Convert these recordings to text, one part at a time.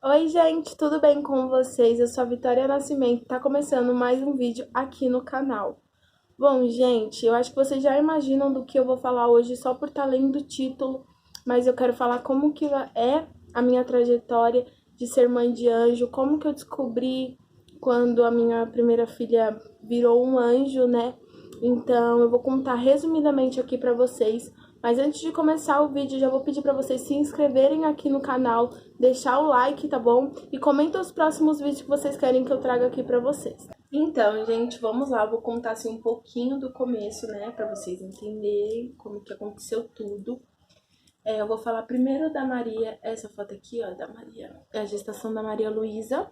Oi, gente, tudo bem com vocês? Eu sou a Vitória Nascimento, tá começando mais um vídeo aqui no canal. Bom, gente, eu acho que vocês já imaginam do que eu vou falar hoje só por estar lendo o título, mas eu quero falar como que é a minha trajetória de ser mãe de anjo, como que eu descobri quando a minha primeira filha virou um anjo, né? Então, eu vou contar resumidamente aqui pra vocês. Mas antes de começar o vídeo, já vou pedir pra vocês se inscreverem aqui no canal, deixar o like, tá bom? E comenta os próximos vídeos que vocês querem que eu traga aqui pra vocês. Então, gente, vamos lá, vou contar assim um pouquinho do começo, né, pra vocês entenderem como que aconteceu tudo. Eu vou falar primeiro da Maria, essa foto aqui, ó, da Maria, é a gestação da Maria Luísa.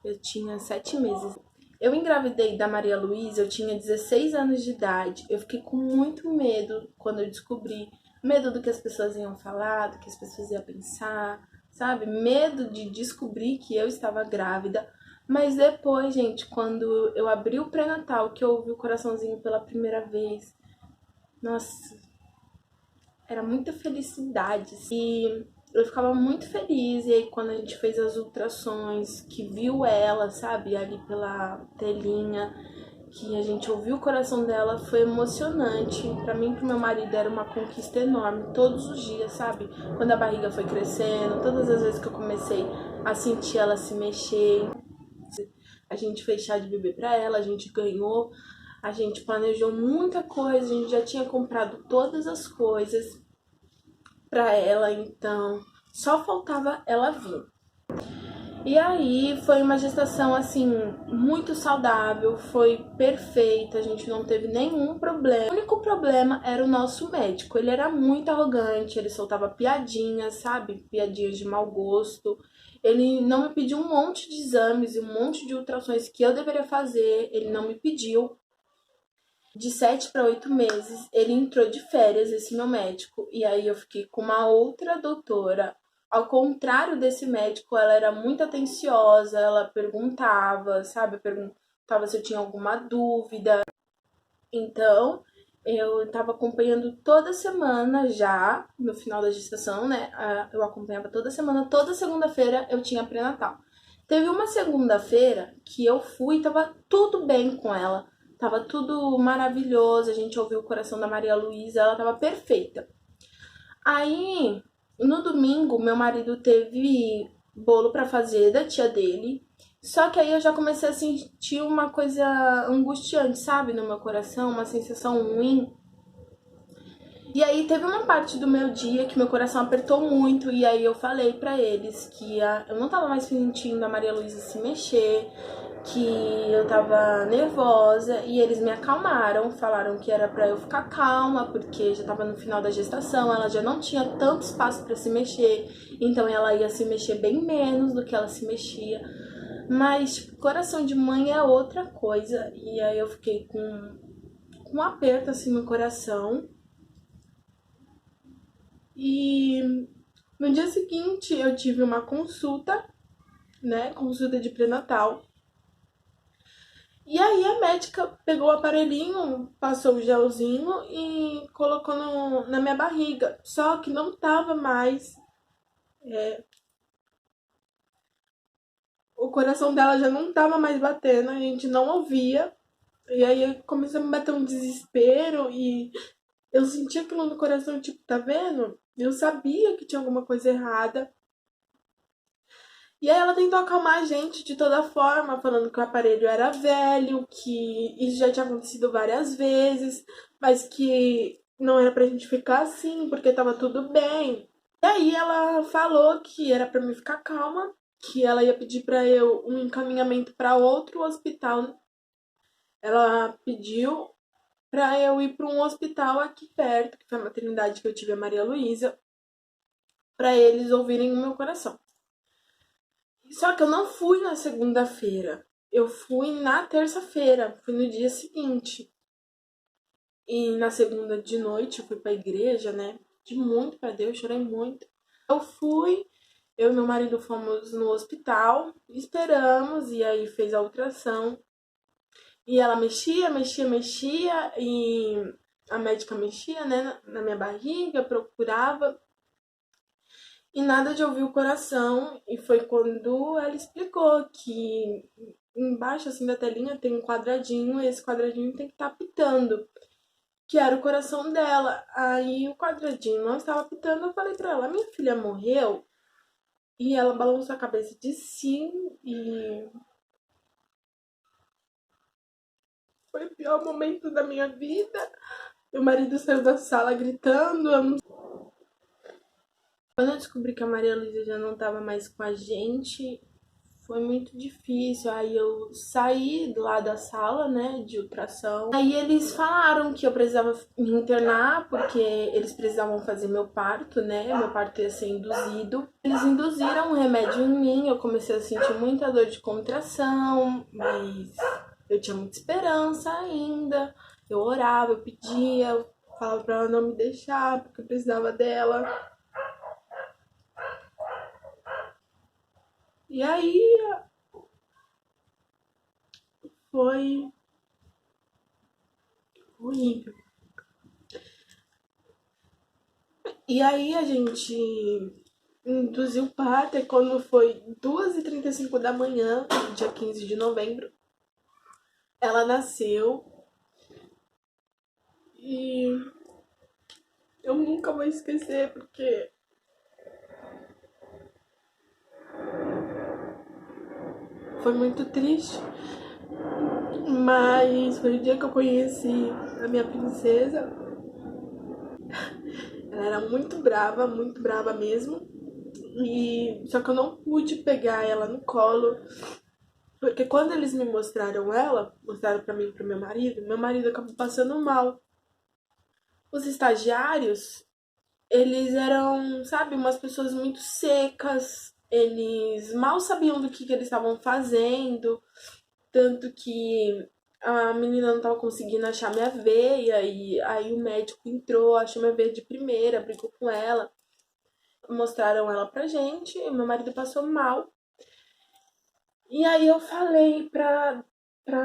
Eu tinha 7 meses. Eu engravidei da Maria Luísa, eu tinha 16 anos de idade. Eu fiquei com muito medo quando eu descobri. Medo do que as pessoas iam falar, do que as pessoas iam pensar, sabe? Medo de descobrir que eu estava grávida. Mas depois, gente, quando eu abri o pré-natal, que eu ouvi o coraçãozinho pela primeira vez, nossa, era muita felicidade. E eu ficava muito feliz. E aí, quando a gente fez as ultrações, que viu ela, sabe, ali pela telinha, que a gente ouviu o coração dela, foi emocionante. Pra mim e pro meu marido era uma conquista enorme, todos os dias, sabe? Quando a barriga foi crescendo, todas as vezes que eu comecei a sentir ela se mexer, a gente fez chá de bebê pra ela, a gente ganhou, a gente planejou muita coisa, a gente já tinha comprado todas as coisas pra ela, então só faltava ela vir. E aí foi uma gestação assim muito saudável, foi perfeita, a gente não teve nenhum problema. O único problema era o nosso médico. Ele era muito arrogante, ele soltava piadinhas, sabe? Piadinhas de mau gosto. Ele não me pediu um monte de exames e um monte de ultrações que eu deveria fazer, ele não me pediu. De 7 para 8 meses, ele entrou de férias, esse meu médico, e aí eu fiquei com uma outra doutora. Ao contrário desse médico, ela era muito atenciosa, ela perguntava, sabe? Perguntava se eu tinha alguma dúvida. Então, eu estava acompanhando toda semana já, no final da gestação, né? Eu acompanhava toda semana, toda segunda-feira eu tinha pré-natal. Teve uma segunda-feira que eu fui e tava tudo bem com ela. Tava tudo maravilhoso, a gente ouviu o coração da Maria Luísa, ela tava perfeita. Aí, no domingo, meu marido teve bolo pra fazer da tia dele. Só que aí eu já comecei a sentir uma coisa angustiante, sabe, no meu coração, uma sensação ruim. E aí teve uma parte do meu dia que meu coração apertou muito e aí eu falei pra eles que eu não tava mais sentindo a Maria Luísa se mexer, que eu tava nervosa e eles me acalmaram, falaram que era pra eu ficar calma porque já tava no final da gestação, ela já não tinha tanto espaço pra se mexer, então ela ia se mexer bem menos do que ela se mexia. Mas tipo, coração de mãe é outra coisa e aí eu fiquei com um aperto assim no coração. E no dia seguinte eu tive uma consulta, né? Consulta de pré-natal. E aí a médica pegou o aparelhinho, passou o gelzinho e colocou na minha barriga. Só que não tava mais. O coração dela já não tava mais batendo, a gente não ouvia. E aí começou a me bater um desespero e eu sentia aquilo no coração, tipo, tá vendo? Eu sabia que tinha alguma coisa errada. E aí ela tentou acalmar a gente de toda forma, falando que o aparelho era velho, que isso já tinha acontecido várias vezes, mas que não era pra gente ficar assim, porque tava tudo bem. E aí ela falou que era pra mim ficar calma, que ela ia pedir pra eu um encaminhamento pra outro hospital. Ela pediu pra eu ir pra um hospital aqui perto, que foi a maternidade que eu tive a Maria Luísa, pra eles ouvirem o meu coração. Só que eu não fui na segunda-feira. Eu fui na terça-feira, fui no dia seguinte. E na segunda de noite eu fui pra igreja, né? De muito pra Deus, chorei muito. Eu fui, eu e meu marido fomos no hospital, esperamos, e aí fez a ultração. E ela mexia, mexia, mexia, e a médica mexia, né, na minha barriga, procurava. E nada de ouvir o coração, e foi quando ela explicou que embaixo assim da telinha tem um quadradinho, e esse quadradinho tem que estar pitando, que era o coração dela. Aí o quadradinho não estava pitando, eu falei pra ela, minha filha morreu? E ela balançou a cabeça de sim, e foi o pior momento da minha vida. Meu marido saiu da sala gritando. Quando eu descobri que a Maria Luísa já não estava mais com a gente, foi muito difícil. Aí eu saí lá da sala, né, de ultrassom. Aí eles falaram que eu precisava me internar, porque eles precisavam fazer meu parto, né, meu parto ia ser induzido. Eles induziram um remédio em mim, eu comecei a sentir muita dor de contração, mas eu tinha muita esperança ainda. Eu orava, eu pedia, eu falava pra ela não me deixar, porque eu precisava dela. E aí foi horrível. E aí a gente induziu o parto, e quando foi 2h35 da manhã, dia 15 de novembro, ela nasceu. E eu nunca vou esquecer, porque foi muito triste. Mas foi o dia que eu conheci a minha princesa. Ela era muito brava mesmo. E só que eu não pude pegar ela no colo, porque quando eles me mostraram ela, mostraram pra mim e pro meu marido acabou passando mal. Os estagiários, eles eram, sabe, umas pessoas muito secas, eles mal sabiam do que eles estavam fazendo, tanto que a menina não tava conseguindo achar minha veia, e aí o médico entrou, achou minha veia de primeira, brigou com ela, mostraram ela pra gente, e meu marido passou mal. E aí eu falei pra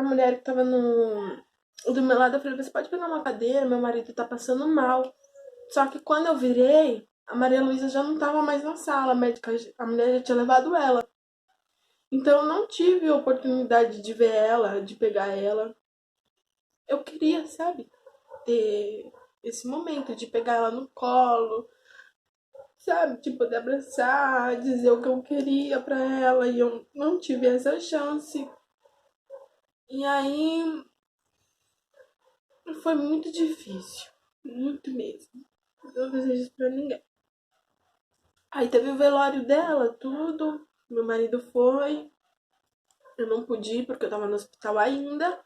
mulher que tava do meu lado, eu falei, você pode pegar uma cadeira, meu marido tá passando mal. Só que quando eu virei, a Maria Luísa já não tava mais na sala, a mulher já tinha levado ela. Então eu não tive a oportunidade de ver ela, de pegar ela. Eu queria, sabe, ter esse momento de pegar ela no colo, sabe, de poder abraçar, dizer o que eu queria pra ela, e eu não tive essa chance. E aí foi muito difícil, muito mesmo. Não desejo isso pra ninguém. Aí teve o velório dela, tudo. Meu marido foi. Eu não pude ir porque eu tava no hospital ainda.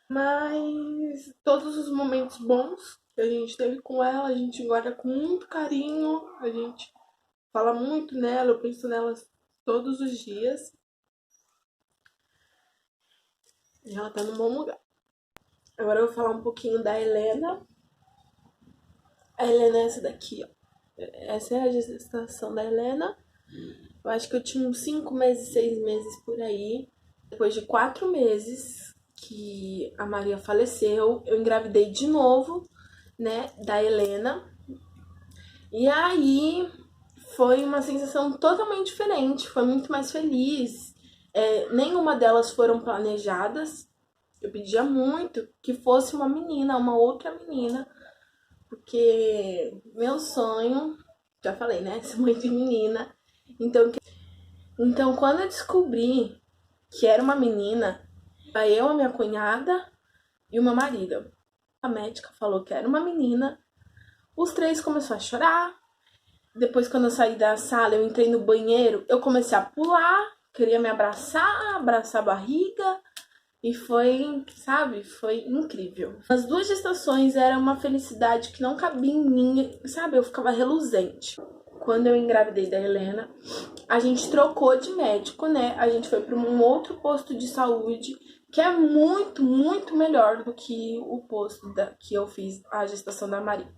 Mas todos os momentos bons que a gente teve com ela, a gente guarda com muito carinho. A gente fala muito nela, eu penso nela todos os dias. E ela tá num bom lugar. Agora eu vou falar um pouquinho da Helena. A Helena é essa daqui, ó. Essa é a gestação da Helena. Eu acho que eu tinha uns 5 meses, 6 meses por aí. Depois de 4 meses que a Maria faleceu, eu engravidei de novo, né, da Helena. E aí foi uma sensação totalmente diferente, foi muito mais feliz. Nenhuma delas foram planejadas. Eu pedia muito que fosse uma menina, uma outra menina, porque meu sonho, já falei, né, ser mãe de menina. Então quando eu descobri que era uma menina, eu, a minha cunhada e o meu marido. A médica falou que era uma menina. Os três começaram a chorar. Depois, quando eu saí da sala, eu entrei no banheiro, eu comecei a pular, queria me abraçar, abraçar a barriga. E foi, sabe, foi incrível. As 2 gestações era uma felicidade que não cabia em mim, sabe, eu ficava reluzente. Quando eu engravidei da Helena, a gente trocou de médico, né? A gente foi para um outro posto de saúde, que é muito, muito melhor do que o posto que eu fiz a gestação da Maria.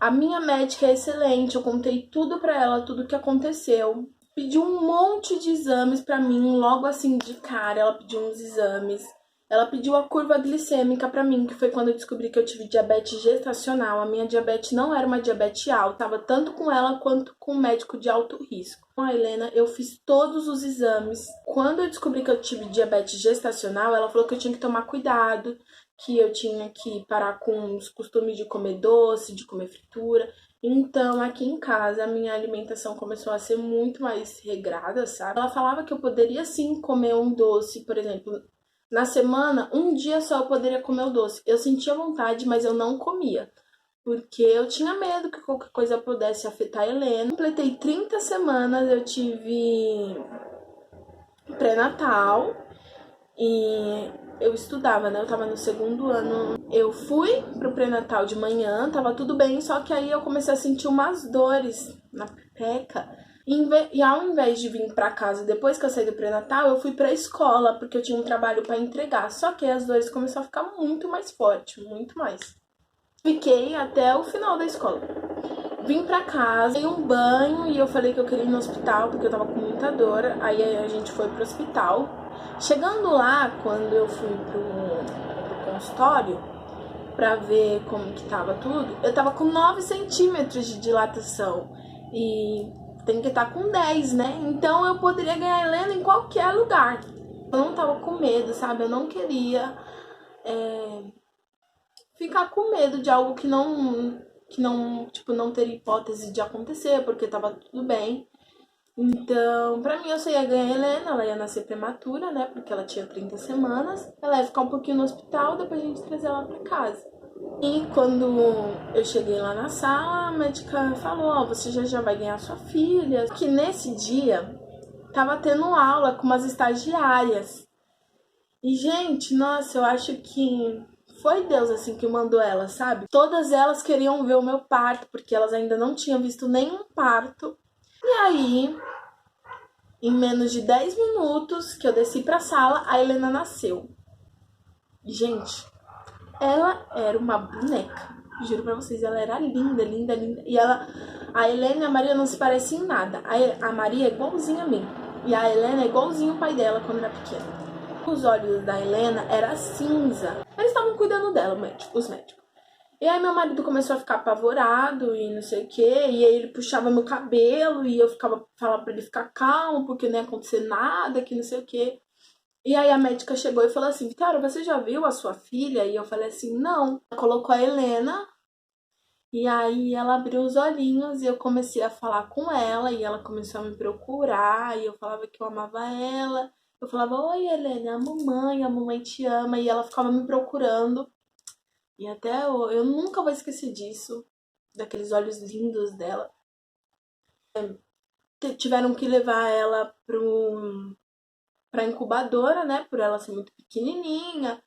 A minha médica é excelente, eu contei tudo pra ela, tudo que aconteceu. Pediu um monte de exames pra mim, logo assim de cara, ela pediu uns exames. Ela pediu a curva glicêmica pra mim, que foi quando eu descobri que eu tive diabetes gestacional. A minha diabetes não era uma diabetes alta, tava tanto com ela quanto com um médico de alto risco. Com a Helena, eu fiz todos os exames. Quando eu descobri que eu tive diabetes gestacional, ela falou que eu tinha que tomar cuidado, que eu tinha que parar com os costumes de comer doce, de comer fritura. Então, aqui em casa, a minha alimentação começou a ser muito mais regrada, sabe? Ela falava que eu poderia sim comer um doce, por exemplo, na semana, um dia só eu poderia comer o doce. Eu sentia vontade, mas eu não comia, porque eu tinha medo que qualquer coisa pudesse afetar a Helena. Completei 30 semanas, eu tive pré-natal e eu estudava, né? Eu tava no segundo ano. Eu fui pro pré-natal de manhã, tava tudo bem, só que aí eu comecei a sentir umas dores na pepeca. E ao invés de vir pra casa depois que eu saí do pré-natal, eu fui pra escola, porque eu tinha um trabalho pra entregar. Só que as dores começaram a ficar muito mais forte, muito mais. Fiquei até o final da escola. Vim pra casa, dei um banho e eu falei que eu queria ir no hospital, porque eu tava com muita dor. Aí a gente foi pro hospital. Chegando lá, quando eu fui pro consultório pra ver como que tava tudo, eu tava com 9 centímetros de dilatação. E tem que estar com 10, né? Então eu poderia ganhar a Helena em qualquer lugar. Eu não tava com medo, sabe? Eu não queria ficar com medo de algo que não, tipo, não teria hipótese de acontecer, porque tava tudo bem. Então, pra mim, eu só ia ganhar a Helena, ela ia nascer prematura, né? Porque ela tinha 30 semanas. Ela ia ficar um pouquinho no hospital, depois a gente trazer ela pra casa. E quando eu cheguei lá na sala, a médica falou, ó, você já vai ganhar sua filha. Que nesse dia, tava tendo aula com umas estagiárias. E, gente, nossa, eu acho que foi Deus, assim, que mandou elas, sabe? Todas elas queriam ver o meu parto, porque elas ainda não tinham visto nenhum parto. E aí, em menos de 10 minutos que eu desci pra sala, a Helena nasceu. Gente, ela era uma boneca. Juro pra vocês, ela era linda, linda, linda. E a Helena e a Maria não se parecem em nada. A Maria é igualzinha a mim. E a Helena é igualzinho o pai dela quando era pequena. Os olhos da Helena eram cinza. Eles estavam cuidando dela, os médicos. E aí meu marido começou a ficar apavorado e não sei o que. E aí ele puxava meu cabelo e eu falava pra ele ficar calmo, porque não ia acontecer nada, que não sei o que. E aí a médica chegou e falou assim, Vitória, você já viu a sua filha? E eu falei assim, não. Ela colocou a Helena e aí ela abriu os olhinhos e eu comecei a falar com ela e ela começou a me procurar e eu falava que eu amava ela. Eu falava, oi Helena, a mamãe te ama. E ela ficava me procurando. E até eu nunca vou esquecer disso, daqueles olhos lindos dela. Tiveram que levar ela pra incubadora, né? Por ela ser muito pequenininha.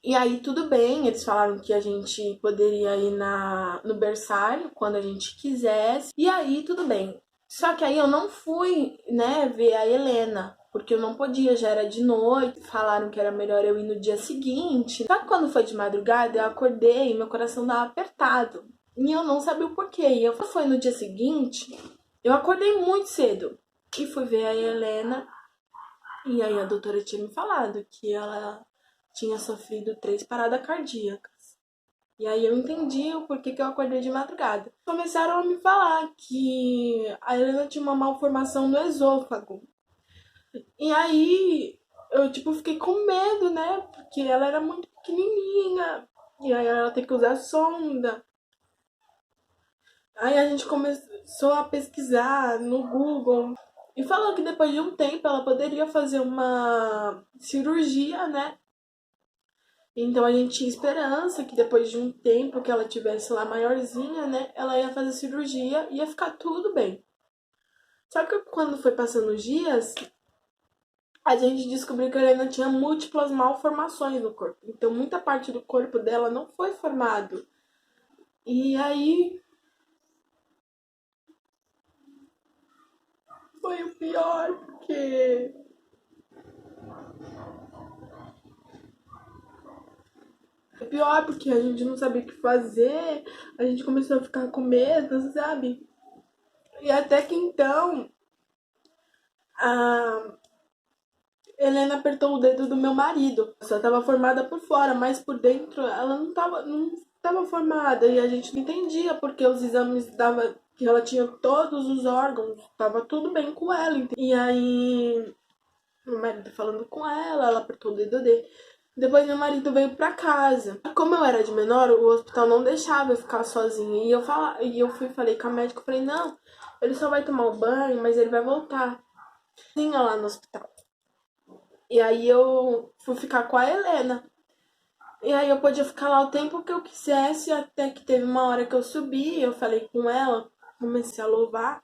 E aí tudo bem, eles falaram que a gente poderia ir no berçário quando a gente quisesse. E aí tudo bem. Só que aí eu não fui, né, ver a Helena, porque eu não podia, já era de noite. Falaram que era melhor eu ir no dia seguinte. Só que quando foi de madrugada, eu acordei e meu coração dava apertado. E eu não sabia o porquê. E eu fui no dia seguinte, eu acordei muito cedo e fui ver a Helena. E aí a doutora tinha me falado que ela tinha sofrido 3 paradas cardíacas. E aí eu entendi o porquê que eu acordei de madrugada. Começaram a me falar que a Helena tinha uma malformação no esôfago. E aí eu, tipo, fiquei com medo, né? Porque ela era muito pequenininha. E aí ela tem que usar sonda. Aí a gente começou a pesquisar no Google. E falou que depois de um tempo ela poderia fazer uma cirurgia, né? Então a gente tinha esperança que depois de um tempo que ela tivesse lá maiorzinha, né, ela ia fazer cirurgia e ia ficar tudo bem. Só que quando foi passando os dias, a gente descobriu que a Helena tinha múltiplas malformações no corpo. Então muita parte do corpo dela não foi formado. E aí foi o pior, porque pior porque a gente não sabia o que fazer, a gente começou a ficar com medo, sabe? E até que então, Helena apertou o dedo do meu marido. Só tava formada por fora, mas por dentro ela não tava formada. E a gente não entendia porque os exames dava que ela tinha todos os órgãos, tava tudo bem com ela. E aí, meu marido falando com ela apertou o dedo dele. Depois meu marido veio pra casa. Como eu era de menor, o hospital não deixava eu ficar sozinha. E eu falei com a médica, eu falei, não, ele só vai tomar o banho, mas ele vai voltar. Tinha lá no hospital. E aí eu fui ficar com a Helena. E aí eu podia ficar lá o tempo que eu quisesse, até que teve uma hora que eu subi, eu falei com ela, comecei a louvar.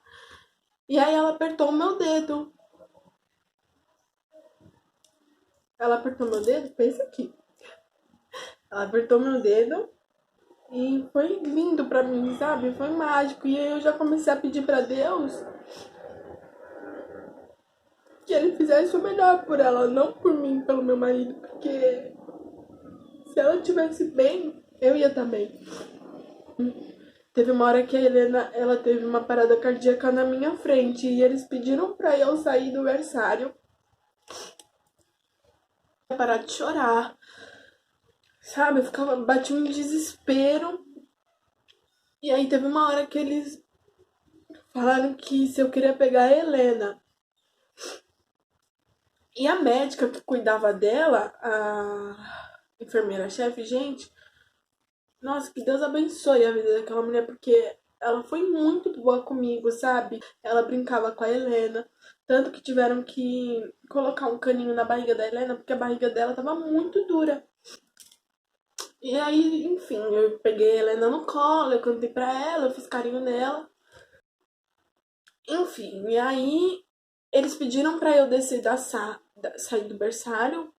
E aí ela apertou o meu dedo. Ela apertou meu dedo, pensa aqui. Ela apertou meu dedo e foi lindo pra mim, sabe? Foi mágico. E aí eu já comecei a pedir pra Deus que ele fizesse o melhor por ela, não por mim, pelo meu marido, porque se ela estivesse bem, eu ia estar bem. Teve uma hora que a Helena, ela teve uma parada cardíaca na minha frente e eles pediram pra eu sair do berçário, parar de chorar, sabe? Bati um desespero. E aí teve uma hora que eles falaram que se eu queria pegar a Helena. E a médica que cuidava dela, a enfermeira-chefe, gente, nossa, que Deus abençoe a vida daquela mulher, porque ela foi muito boa comigo, sabe? Ela brincava com a Helena, tanto que tiveram que colocar um caninho na barriga da Helena, porque a barriga dela tava muito dura. E aí, enfim, eu peguei a Helena no colo, eu cantei pra ela, eu fiz carinho nela. Enfim, e aí eles pediram pra eu descer sair do berçário,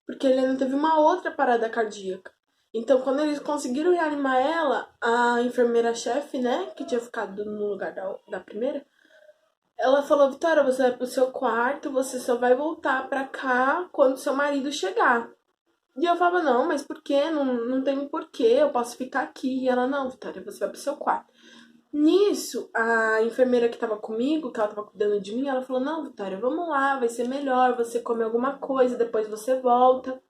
porque a Helena teve uma outra parada cardíaca. Então, quando eles conseguiram reanimar ela, a enfermeira-chefe, né, que tinha ficado no lugar da primeira, ela falou, Vitória, você vai pro seu quarto, você só vai voltar pra cá quando seu marido chegar. E eu falava, não, mas por quê? Não tem porquê, eu posso ficar aqui. E ela, não, Vitória, você vai pro seu quarto. Nisso, a enfermeira que tava comigo, que ela tava cuidando de mim, ela falou, não, Vitória, vamos lá, vai ser melhor, você come alguma coisa, depois você volta.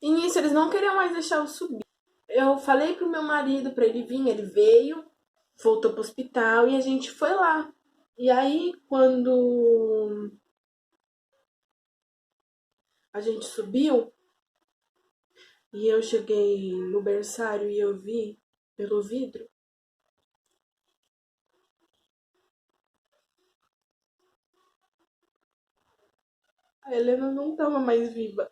E nisso, eles não queriam mais deixar eu subir. Eu falei pro meu marido pra ele vir, ele veio, voltou pro hospital e a gente foi lá. E aí, quando a gente subiu, e eu cheguei no berçário e eu vi pelo vidro, a Helena não tava mais viva.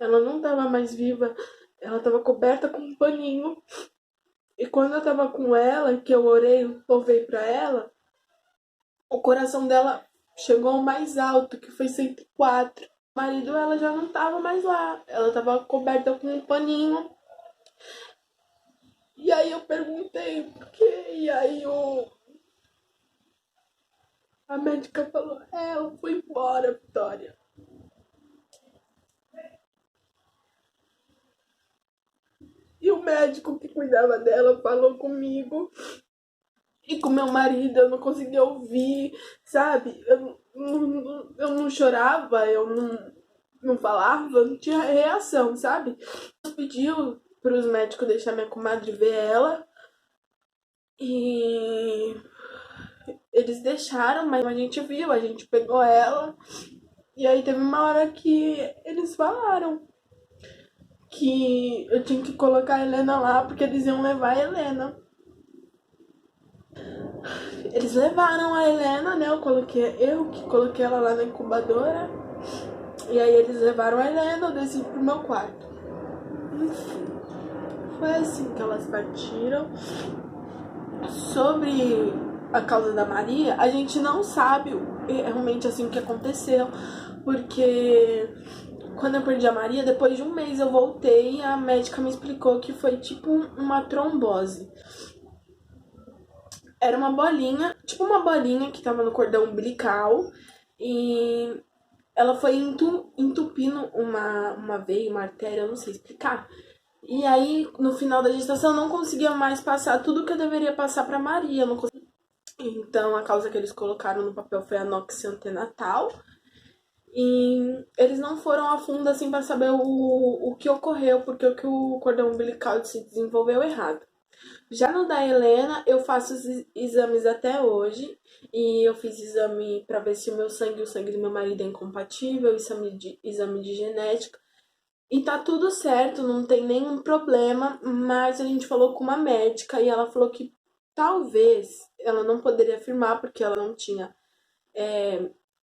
Ela não tava mais viva, ela tava coberta com um paninho. E quando eu tava com ela, que eu orei, louvei pra ela, o coração dela chegou ao mais alto, que foi 104. O marido, ela já não tava mais lá, ela tava coberta com um paninho. E aí eu perguntei por quê, e aí a médica falou, ela foi embora, Vitória. E o médico que cuidava dela falou comigo e com meu marido, eu não conseguia ouvir, sabe? Eu não chorava, eu não falava, não tinha reação, sabe? Pediu para os médicos deixar minha comadre ver ela e eles deixaram, mas a gente viu, a gente pegou ela e aí teve uma hora que eles falaram que eu tinha que colocar a Helena lá porque eles iam levar a Helena. Eles levaram a Helena, né? Eu que coloquei ela lá na incubadora. E aí eles levaram a Helena, eu desci pro meu quarto. Enfim, foi assim que elas partiram. Sobre a causa da Maria, a gente não sabe realmente assim o que aconteceu, porque quando eu perdi a Maria, depois de um mês eu voltei e a médica me explicou que foi tipo uma trombose. Era uma bolinha, tipo uma bolinha que tava no cordão umbilical e ela foi entupindo uma veia, uma artéria, eu não sei explicar. E aí, no final da gestação, eu não conseguia mais passar tudo que eu deveria passar pra Maria. Eu não conseguia. Então, a causa que eles colocaram no papel foi anóxia antenatal. E eles não foram a fundo assim para saber o que ocorreu, porque o cordão umbilical se desenvolveu errado. Já no da Helena, eu faço os exames até hoje. E eu fiz exame para ver se o meu sangue e o sangue do meu marido é incompatível, exame de genética. E tá tudo certo, não tem nenhum problema, mas a gente falou com uma médica e ela falou que talvez ela não poderia afirmar, porque ela não tinha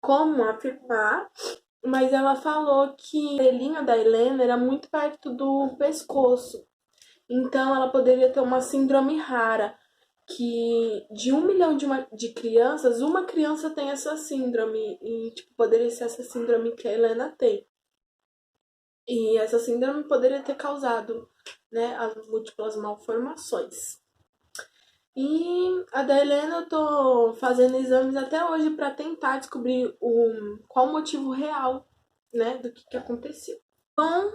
como afirmar, mas ela falou que a orelhinha da Helena era muito perto do pescoço. Então ela poderia ter uma síndrome rara, que de 1 milhão de crianças, uma criança tem essa síndrome. E tipo, poderia ser essa síndrome que a Helena tem. E essa síndrome poderia ter causado, né, as múltiplas malformações. E a da Helena eu tô fazendo exames até hoje para tentar descobrir qual o motivo real, né, do que aconteceu. Bom,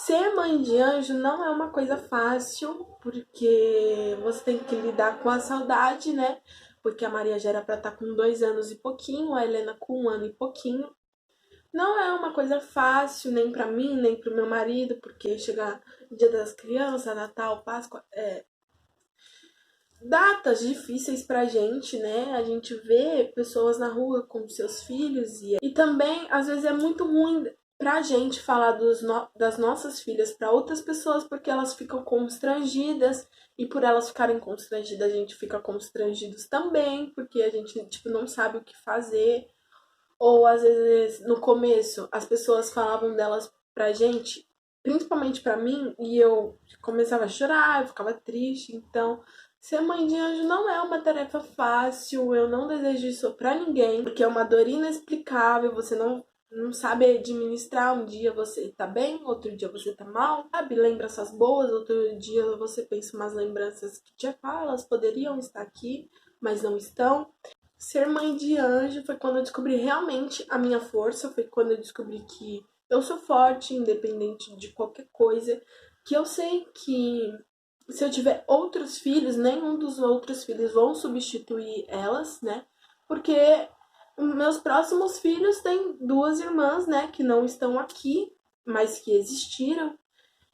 ser mãe de anjo não é uma coisa fácil, porque você tem que lidar com a saudade, né? Porque a Maria já era pra estar com 2 anos e pouquinho, a Helena com 1 ano e pouquinho. Não é uma coisa fácil, nem pra mim, nem pro meu marido, porque chegar Dia das Crianças, Natal, Páscoa, datas difíceis pra gente, né? A gente vê pessoas na rua com seus filhos e também, às vezes, é muito ruim pra gente falar das nossas filhas pra outras pessoas, porque elas ficam constrangidas e por elas ficarem constrangidas, a gente fica constrangidos também, porque a gente, tipo, não sabe o que fazer. Ou, às vezes, no começo, as pessoas falavam delas pra gente, principalmente pra mim, e eu começava a chorar, eu ficava triste. Então, ser mãe de anjo não é uma tarefa fácil, eu não desejo isso pra ninguém, porque é uma dor inexplicável, você não sabe administrar. Um dia você tá bem, outro dia você tá mal, sabe? Lembranças boas, outro dia você pensa umas lembranças que te elas poderiam estar aqui, mas não estão. Ser mãe de anjo foi quando eu descobri realmente a minha força, foi quando eu descobri que eu sou forte, independente de qualquer coisa, que eu sei que se eu tiver outros filhos, nenhum dos outros filhos vão substituir elas, né? Porque meus próximos filhos têm 2 irmãs, né, que não estão aqui, mas que existiram.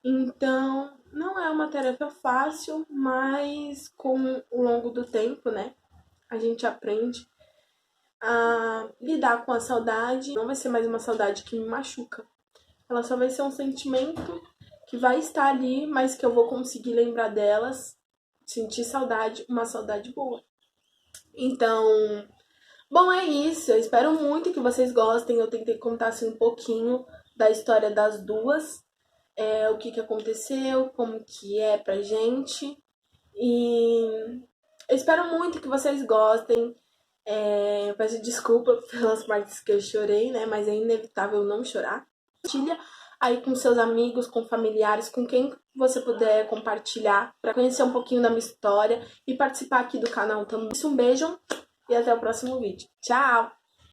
Então, não é uma tarefa fácil, mas com o longo do tempo, né, a gente aprende a lidar com a saudade. Não vai ser mais uma saudade que me machuca. Ela só vai ser um sentimento que vai estar ali, mas que eu vou conseguir lembrar delas, sentir saudade, uma saudade boa. Então, bom, é isso. Eu espero muito que vocês gostem. Eu tentei contar assim um pouquinho da história das duas, o que aconteceu, como que é pra gente. E eu espero muito que vocês gostem. Peço desculpa pelas partes que eu chorei, né? Mas é inevitável não chorar. Compartilha aí com seus amigos, com familiares, com quem você puder compartilhar, para conhecer um pouquinho da minha história e participar aqui do canal também. Um beijo e até o próximo vídeo. Tchau!